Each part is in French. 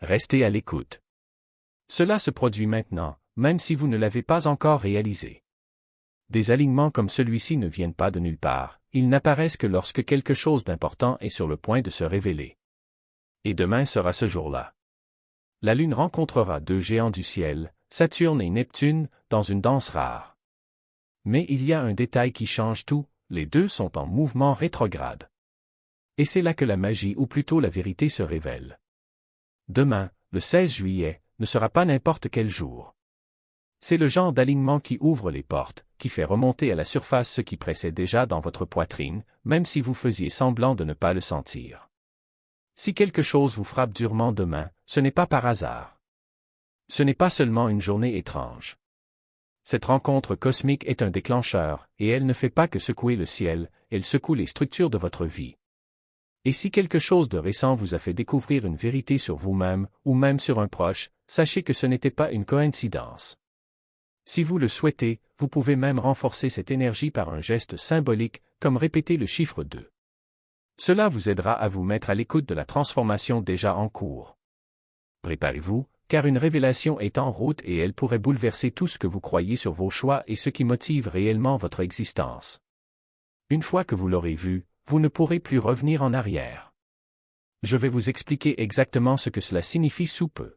Restez à l'écoute. Cela se produit maintenant, même si vous ne l'avez pas encore réalisé. Des alignements comme celui-ci ne viennent pas de nulle part, ils n'apparaissent que lorsque quelque chose d'important est sur le point de se révéler. Et demain sera ce jour-là. La Lune rencontrera deux géants du ciel, Saturne et Neptune, dans une danse rare. Mais il y a un détail qui change tout, les deux sont en mouvement rétrograde. Et c'est là que la magie ou plutôt la vérité se révèle. Demain, le 16 juillet, ne sera pas n'importe quel jour. C'est le genre d'alignement qui ouvre les portes, qui fait remonter à la surface ce qui pressait déjà dans votre poitrine, même si vous faisiez semblant de ne pas le sentir. Si quelque chose vous frappe durement demain, ce n'est pas par hasard. Ce n'est pas seulement une journée étrange. Cette rencontre cosmique est un déclencheur, et elle ne fait pas que secouer le ciel, elle secoue les structures de votre vie. Et si quelque chose de récent vous a fait découvrir une vérité sur vous-même, ou même sur un proche, sachez que ce n'était pas une coïncidence. Si vous le souhaitez, vous pouvez même renforcer cette énergie par un geste symbolique, comme répéter le chiffre 2. Cela vous aidera à vous mettre à l'écoute de la transformation déjà en cours. Préparez-vous, car une révélation est en route et elle pourrait bouleverser tout ce que vous croyez sur vos choix et ce qui motive réellement votre existence. Une fois que vous l'aurez vu, vous ne pourrez plus revenir en arrière. Je vais vous expliquer exactement ce que cela signifie sous peu.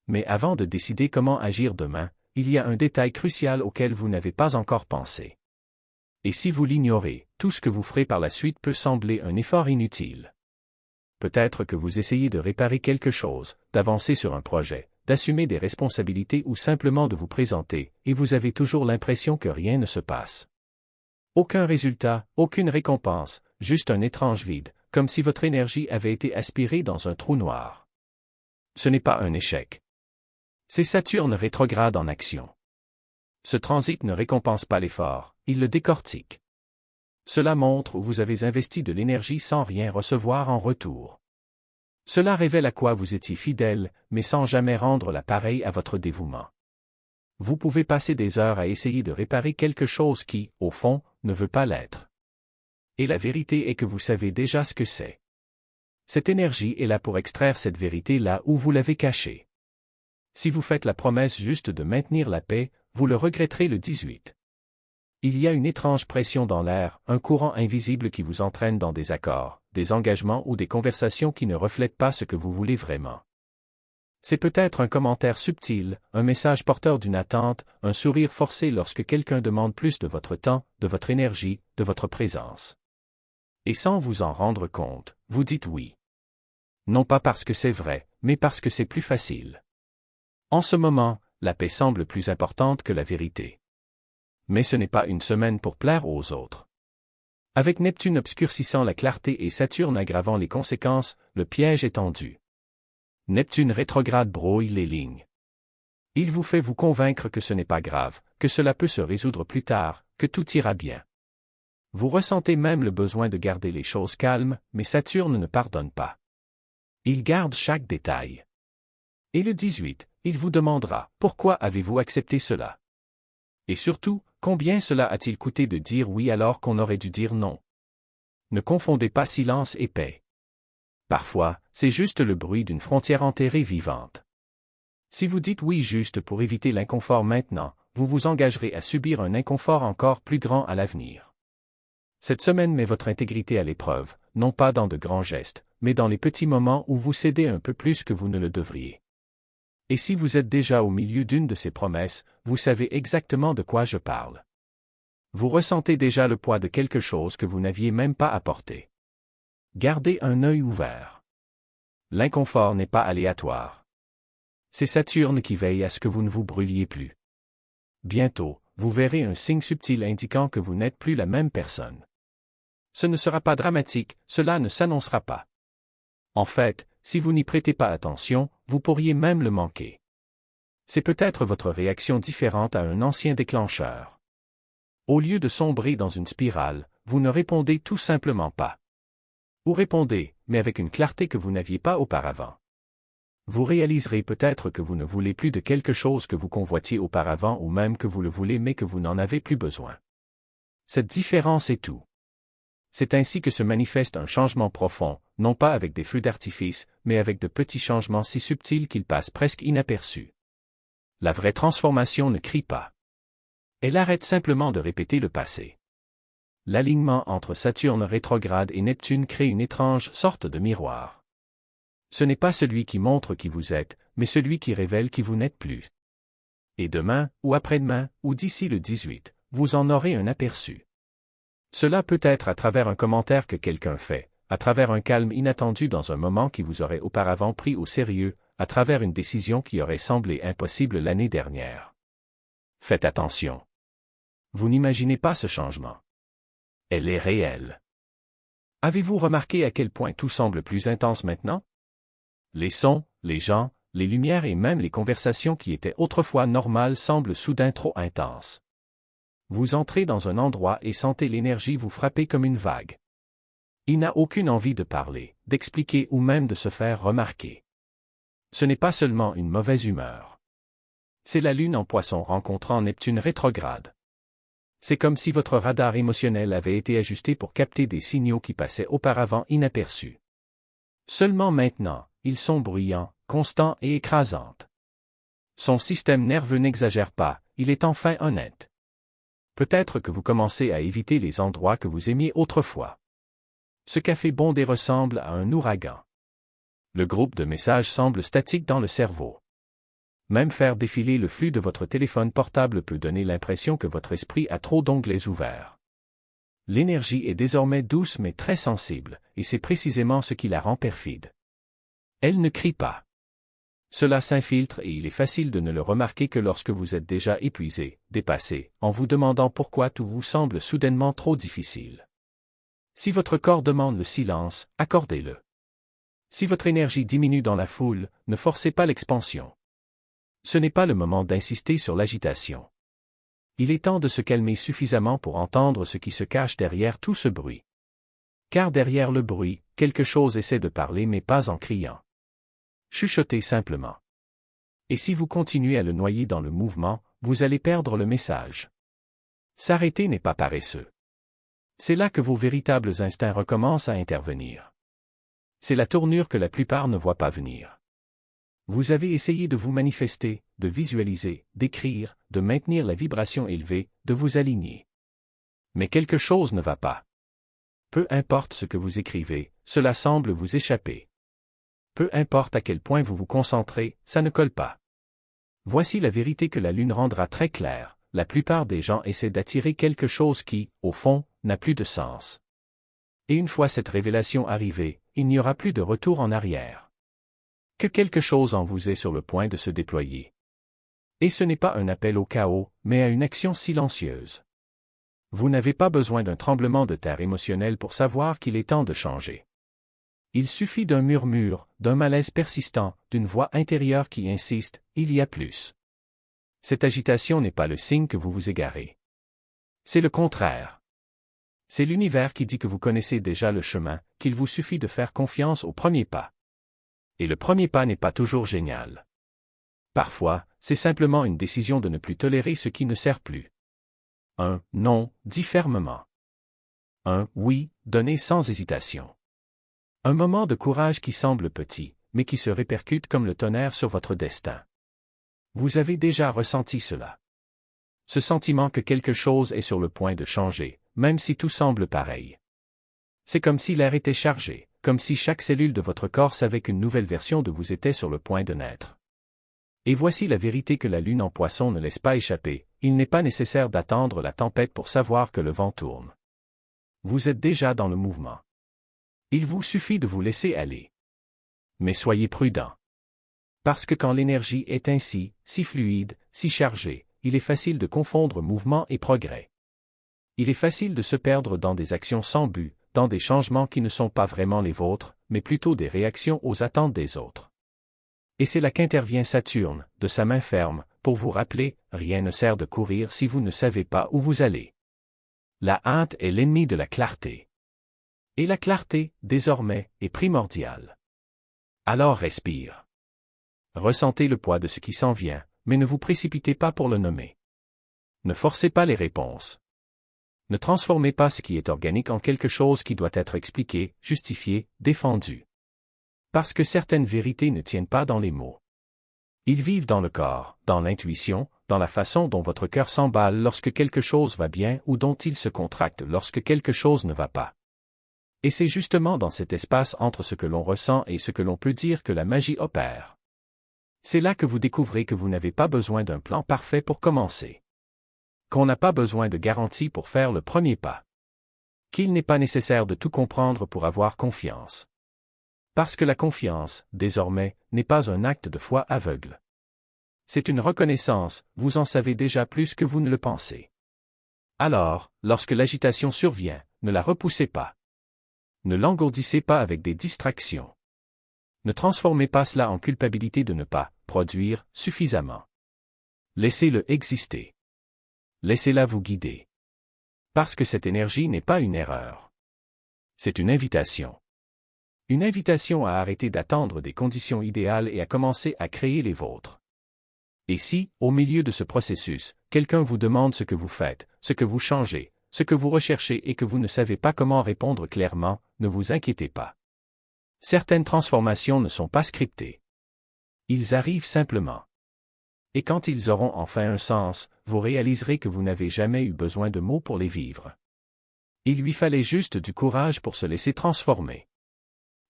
Mais avant de décider comment agir demain, il y a un détail crucial auquel vous n'avez pas encore pensé. Et si vous l'ignorez, tout ce que vous ferez par la suite peut sembler un effort inutile. Peut-être que vous essayez de réparer quelque chose, d'avancer sur un projet, d'assumer des responsabilités ou simplement de vous présenter, et vous avez toujours l'impression que rien ne se passe. Aucun résultat, aucune récompense, juste un étrange vide, comme si votre énergie avait été aspirée dans un trou noir. Ce n'est pas un échec. C'est Saturne rétrograde en action. Ce transit ne récompense pas l'effort, il le décortique. Cela montre où vous avez investi de l'énergie sans rien recevoir en retour. Cela révèle à quoi vous étiez fidèle, mais sans jamais rendre la pareille à votre dévouement. Vous pouvez passer des heures à essayer de réparer quelque chose qui, au fond, ne veut pas l'être. Et la vérité est que vous savez déjà ce que c'est. Cette énergie est là pour extraire cette vérité là où vous l'avez cachée. Si vous faites la promesse juste de maintenir la paix, vous le regretterez le 18. Il y a une étrange pression dans l'air, un courant invisible qui vous entraîne dans des accords, des engagements ou des conversations qui ne reflètent pas ce que vous voulez vraiment. C'est peut-être un commentaire subtil, un message porteur d'une attente, un sourire forcé lorsque quelqu'un demande plus de votre temps, de votre énergie, de votre présence. Et sans vous en rendre compte, vous dites oui. Non pas parce que c'est vrai, mais parce que c'est plus facile. En ce moment, la paix semble plus importante que la vérité. Mais ce n'est pas une semaine pour plaire aux autres. Avec Neptune obscurcissant la clarté et Saturne aggravant les conséquences, le piège est tendu. Neptune rétrograde brouille les lignes. Il vous fait vous convaincre que ce n'est pas grave, que cela peut se résoudre plus tard, que tout ira bien. Vous ressentez même le besoin de garder les choses calmes, mais Saturne ne pardonne pas. Il garde chaque détail. Et le 18, il vous demandera « Pourquoi avez-vous accepté cela ?» Et surtout, combien cela a-t-il coûté de dire oui alors qu'on aurait dû dire non? Ne confondez pas silence et paix. Parfois, c'est juste le bruit d'une frontière enterrée vivante. Si vous dites oui juste pour éviter l'inconfort maintenant, vous vous engagerez à subir un inconfort encore plus grand à l'avenir. Cette semaine met votre intégrité à l'épreuve, non pas dans de grands gestes, mais dans les petits moments où vous cédez un peu plus que vous ne le devriez. Et si vous êtes déjà au milieu d'une de ces promesses, vous savez exactement de quoi je parle. Vous ressentez déjà le poids de quelque chose que vous n'aviez même pas apporté. Gardez un œil ouvert. L'inconfort n'est pas aléatoire. C'est Saturne qui veille à ce que vous ne vous brûliez plus. Bientôt, vous verrez un signe subtil indiquant que vous n'êtes plus la même personne. Ce ne sera pas dramatique, cela ne s'annoncera pas. En fait, si vous n'y prêtez pas attention, vous pourriez même le manquer. C'est peut-être votre réaction différente à un ancien déclencheur. Au lieu de sombrer dans une spirale, vous ne répondez tout simplement pas. Ou répondez, mais avec une clarté que vous n'aviez pas auparavant. Vous réaliserez peut-être que vous ne voulez plus de quelque chose que vous convoitiez auparavant ou même que vous le voulez mais que vous n'en avez plus besoin. Cette différence est tout. C'est ainsi que se manifeste un changement profond, non pas avec des feux d'artifice, mais avec de petits changements si subtils qu'ils passent presque inaperçus. La vraie transformation ne crie pas. Elle arrête simplement de répéter le passé. L'alignement entre Saturne rétrograde et Neptune crée une étrange sorte de miroir. Ce n'est pas celui qui montre qui vous êtes, mais celui qui révèle qui vous n'êtes plus. Et demain, ou après-demain, ou d'ici le 18, vous en aurez un aperçu. Cela peut être à travers un commentaire que quelqu'un fait, à travers un calme inattendu dans un moment qui vous aurait auparavant pris au sérieux, à travers une décision qui aurait semblé impossible l'année dernière. Faites attention. Vous n'imaginez pas ce changement. Elle est réelle. Avez-vous remarqué à quel point tout semble plus intense maintenant? Les sons, les gens, les lumières et même les conversations qui étaient autrefois normales semblent soudain trop intenses. Vous entrez dans un endroit et sentez l'énergie vous frapper comme une vague. Il n'a aucune envie de parler, d'expliquer ou même de se faire remarquer. Ce n'est pas seulement une mauvaise humeur. C'est la Lune en Poisson rencontrant Neptune rétrograde. C'est comme si votre radar émotionnel avait été ajusté pour capter des signaux qui passaient auparavant inaperçus. Seulement maintenant, ils sont bruyants, constants et écrasants. Son système nerveux n'exagère pas, il est enfin honnête. Peut-être que vous commencez à éviter les endroits que vous aimiez autrefois. Ce café bondé ressemble à un ouragan. Le groupe de messages semble statique dans le cerveau. Même faire défiler le flux de votre téléphone portable peut donner l'impression que votre esprit a trop d'onglets ouverts. L'énergie est désormais douce mais très sensible, et c'est précisément ce qui la rend perfide. Elle ne crie pas. Cela s'infiltre et il est facile de ne le remarquer que lorsque vous êtes déjà épuisé, dépassé, en vous demandant pourquoi tout vous semble soudainement trop difficile. Si votre corps demande le silence, accordez-le. Si votre énergie diminue dans la foule, ne forcez pas l'expansion. Ce n'est pas le moment d'insister sur l'agitation. Il est temps de se calmer suffisamment pour entendre ce qui se cache derrière tout ce bruit. Car derrière le bruit, quelque chose essaie de parler mais pas en criant. Chuchotez simplement. Et si vous continuez à le noyer dans le mouvement, vous allez perdre le message. S'arrêter n'est pas paresseux. C'est là que vos véritables instincts recommencent à intervenir. C'est la tournure que la plupart ne voient pas venir. Vous avez essayé de vous manifester, de visualiser, d'écrire, de maintenir la vibration élevée, de vous aligner. Mais quelque chose ne va pas. Peu importe ce que vous écrivez, cela semble vous échapper. Peu importe à quel point vous vous concentrez, ça ne colle pas. Voici la vérité que la Lune rendra très claire, la plupart des gens essaient d'attirer quelque chose qui, au fond, n'a plus de sens. Et une fois cette révélation arrivée, il n'y aura plus de retour en arrière. Que quelque chose en vous est sur le point de se déployer. Et ce n'est pas un appel au chaos, mais à une action silencieuse. Vous n'avez pas besoin d'un tremblement de terre émotionnel pour savoir qu'il est temps de changer. Il suffit d'un murmure, d'un malaise persistant, d'une voix intérieure qui insiste, il y a plus. Cette agitation n'est pas le signe que vous vous égarez. C'est le contraire. C'est l'univers qui dit que vous connaissez déjà le chemin, qu'il vous suffit de faire confiance au premier pas. Et le premier pas n'est pas toujours génial. Parfois, c'est simplement une décision de ne plus tolérer ce qui ne sert plus. Un « non » dit fermement. Un « oui » donné sans hésitation. Un moment de courage qui semble petit, mais qui se répercute comme le tonnerre sur votre destin. Vous avez déjà ressenti cela. Ce sentiment que quelque chose est sur le point de changer, même si tout semble pareil. C'est comme si l'air était chargé, comme si chaque cellule de votre corps savait qu'une nouvelle version de vous était sur le point de naître. Et voici la vérité que la Lune en Poisson ne laisse pas échapper, il n'est pas nécessaire d'attendre la tempête pour savoir que le vent tourne. Vous êtes déjà dans le mouvement. Il vous suffit de vous laisser aller. Mais soyez prudent. Parce que quand l'énergie est ainsi, si fluide, si chargée, il est facile de confondre mouvement et progrès. Il est facile de se perdre dans des actions sans but, dans des changements qui ne sont pas vraiment les vôtres, mais plutôt des réactions aux attentes des autres. Et c'est là qu'intervient Saturne, de sa main ferme, pour vous rappeler, rien ne sert de courir si vous ne savez pas où vous allez. La hâte est l'ennemi de la clarté. Et la clarté, désormais, est primordiale. Alors respire. Ressentez le poids de ce qui s'en vient, mais ne vous précipitez pas pour le nommer. Ne forcez pas les réponses. Ne transformez pas ce qui est organique en quelque chose qui doit être expliqué, justifié, défendu. Parce que certaines vérités ne tiennent pas dans les mots. Ils vivent dans le corps, dans l'intuition, dans la façon dont votre cœur s'emballe lorsque quelque chose va bien ou dont il se contracte lorsque quelque chose ne va pas. Et c'est justement dans cet espace entre ce que l'on ressent et ce que l'on peut dire que la magie opère. C'est là que vous découvrez que vous n'avez pas besoin d'un plan parfait pour commencer. Qu'on n'a pas besoin de garantie pour faire le premier pas. Qu'il n'est pas nécessaire de tout comprendre pour avoir confiance. Parce que la confiance, désormais, n'est pas un acte de foi aveugle. C'est une reconnaissance, vous en savez déjà plus que vous ne le pensez. Alors, lorsque l'agitation survient, ne la repoussez pas. Ne l'engourdissez pas avec des distractions. Ne transformez pas cela en culpabilité de ne pas produire suffisamment. Laissez-le exister. Laissez-la vous guider. Parce que cette énergie n'est pas une erreur. C'est une invitation. Une invitation à arrêter d'attendre des conditions idéales et à commencer à créer les vôtres. Et si, au milieu de ce processus, quelqu'un vous demande ce que vous faites, ce que vous changez, ce que vous recherchez et que vous ne savez pas comment répondre clairement, ne vous inquiétez pas. Certaines transformations ne sont pas scriptées. Ils arrivent simplement. Et quand ils auront enfin un sens, vous réaliserez que vous n'avez jamais eu besoin de mots pour les vivre. Il lui fallait juste du courage pour se laisser transformer.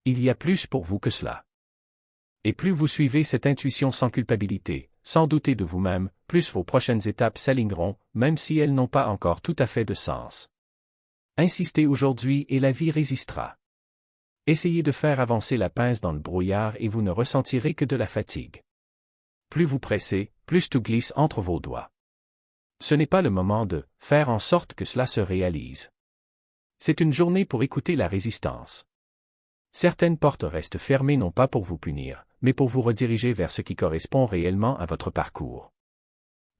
Il y a plus pour vous que cela. Et plus vous suivez cette intuition sans culpabilité, sans douter de vous-même, plus vos prochaines étapes s'aligneront, même si elles n'ont pas encore tout à fait de sens. Insistez aujourd'hui et la vie résistera. Essayez de faire avancer la pince dans le brouillard et vous ne ressentirez que de la fatigue. Plus vous pressez, plus tout glisse entre vos doigts. Ce n'est pas le moment de faire en sorte que cela se réalise. C'est une journée pour écouter la résistance. Certaines portes restent fermées non pas pour vous punir, mais pour vous rediriger vers ce qui correspond réellement à votre parcours.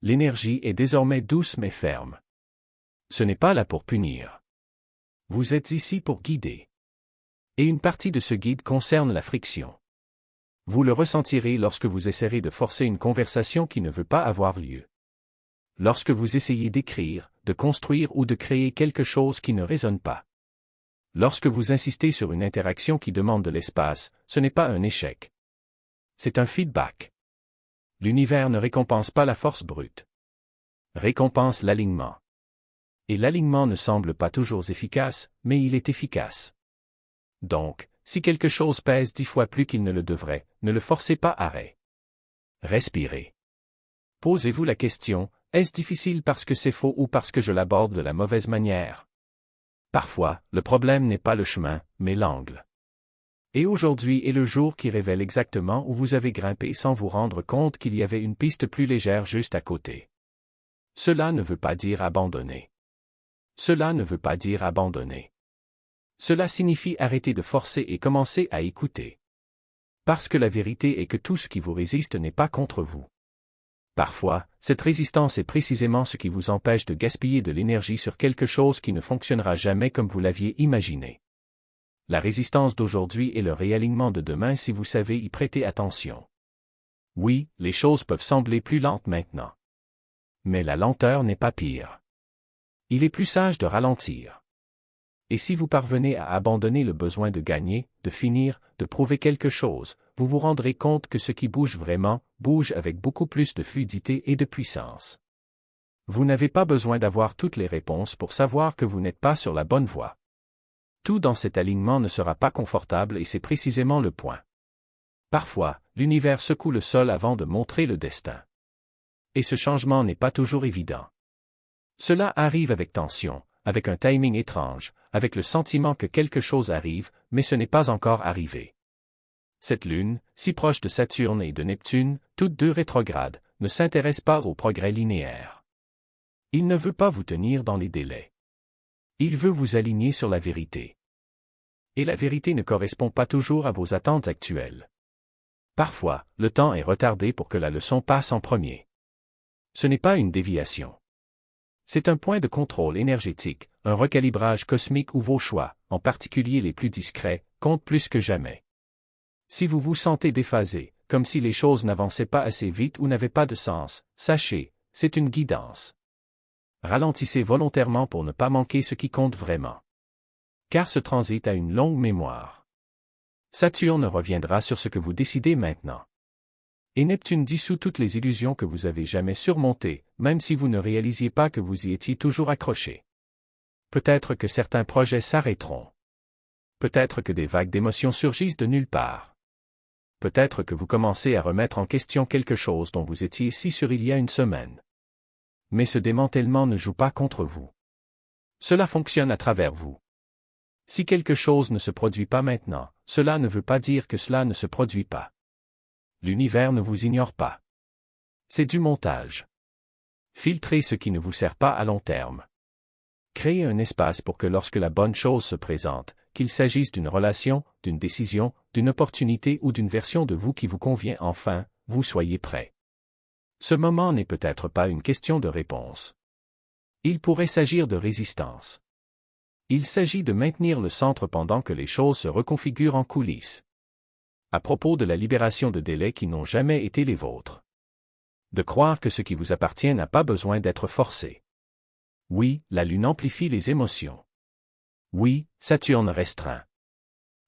L'énergie est désormais douce mais ferme. Ce n'est pas là pour punir. Vous êtes ici pour guider. Et une partie de ce guide concerne la friction. Vous le ressentirez lorsque vous essaierez de forcer une conversation qui ne veut pas avoir lieu. Lorsque vous essayez d'écrire, de construire ou de créer quelque chose qui ne résonne pas. Lorsque vous insistez sur une interaction qui demande de l'espace, ce n'est pas un échec. C'est un feedback. L'univers ne récompense pas la force brute. Récompense l'alignement. Et l'alignement ne semble pas toujours efficace, mais il est efficace. Donc, si quelque chose pèse 10 fois plus qu'il ne le devrait, ne le forcez pas arrêt. Respirez. Posez-vous la question, est-ce difficile parce que c'est faux ou parce que je l'aborde de la mauvaise manière? Parfois, le problème n'est pas le chemin, mais l'angle. Et aujourd'hui est le jour qui révèle exactement où vous avez grimpé sans vous rendre compte qu'il y avait une piste plus légère juste à côté. Cela ne veut pas dire abandonner. Cela ne veut pas dire abandonner. Cela signifie arrêter de forcer et commencer à écouter. Parce que la vérité est que tout ce qui vous résiste n'est pas contre vous. Parfois, cette résistance est précisément ce qui vous empêche de gaspiller de l'énergie sur quelque chose qui ne fonctionnera jamais comme vous l'aviez imaginé. La résistance d'aujourd'hui est le réalignement de demain si vous savez y prêter attention. Oui, les choses peuvent sembler plus lentes maintenant. Mais la lenteur n'est pas pire. Il est plus sage de ralentir. Et si vous parvenez à abandonner le besoin de gagner, de finir, de prouver quelque chose, vous vous rendrez compte que ce qui bouge vraiment, bouge avec beaucoup plus de fluidité et de puissance. Vous n'avez pas besoin d'avoir toutes les réponses pour savoir que vous n'êtes pas sur la bonne voie. Tout dans cet alignement ne sera pas confortable et c'est précisément le point. Parfois, l'univers secoue le sol avant de montrer le destin. Et ce changement n'est pas toujours évident. Cela arrive avec tension, avec un timing étrange, avec le sentiment que quelque chose arrive, mais ce n'est pas encore arrivé. Cette lune, si proche de Saturne et de Neptune, toutes deux rétrogrades, ne s'intéresse pas au progrès linéaire. Il ne veut pas vous tenir dans les délais. Il veut vous aligner sur la vérité. Et la vérité ne correspond pas toujours à vos attentes actuelles. Parfois, le temps est retardé pour que la leçon passe en premier. Ce n'est pas une déviation. C'est un point de contrôle énergétique, un recalibrage cosmique où vos choix, en particulier les plus discrets, comptent plus que jamais. Si vous vous sentez déphasé, comme si les choses n'avançaient pas assez vite ou n'avaient pas de sens, sachez, c'est une guidance. Ralentissez volontairement pour ne pas manquer ce qui compte vraiment. Car ce transit a une longue mémoire. Saturne reviendra sur ce que vous décidez maintenant. Et Neptune dissout toutes les illusions que vous avez jamais surmontées, même si vous ne réalisiez pas que vous y étiez toujours accroché. Peut-être que certains projets s'arrêteront. Peut-être que des vagues d'émotions surgissent de nulle part. Peut-être que vous commencez à remettre en question quelque chose dont vous étiez si sûr il y a une semaine. Mais ce démantèlement ne joue pas contre vous. Cela fonctionne à travers vous. Si quelque chose ne se produit pas maintenant, cela ne veut pas dire que cela ne se produit pas. L'univers ne vous ignore pas. C'est du montage. Filtrez ce qui ne vous sert pas à long terme. Créez un espace pour que lorsque la bonne chose se présente, qu'il s'agisse d'une relation, d'une décision, d'une opportunité ou d'une version de vous qui vous convient enfin, vous soyez prêt. Ce moment n'est peut-être pas une question de réponse. Il pourrait s'agir de résistance. Il s'agit de maintenir le centre pendant que les choses se reconfigurent en coulisses. À propos de la libération de délais qui n'ont jamais été les vôtres. De croire que ce qui vous appartient n'a pas besoin d'être forcé. Oui, la Lune amplifie les émotions. Oui, Saturne restreint.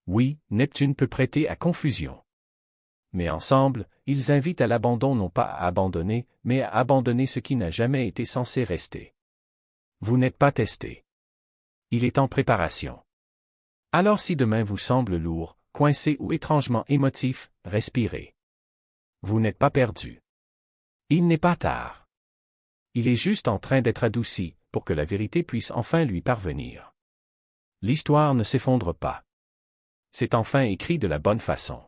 Oui, Neptune peut prêter à confusion. Mais ensemble, ils invitent à l'abandon non pas à abandonner, mais à abandonner ce qui n'a jamais été censé rester. Vous n'êtes pas testé. Il est en préparation. Alors si demain vous semble lourd, coincé ou étrangement émotif, respirez. Vous n'êtes pas perdu. Il n'est pas tard. Il est juste en train d'être adouci, pour que la vérité puisse enfin lui parvenir. L'histoire ne s'effondre pas. C'est enfin écrit de la bonne façon.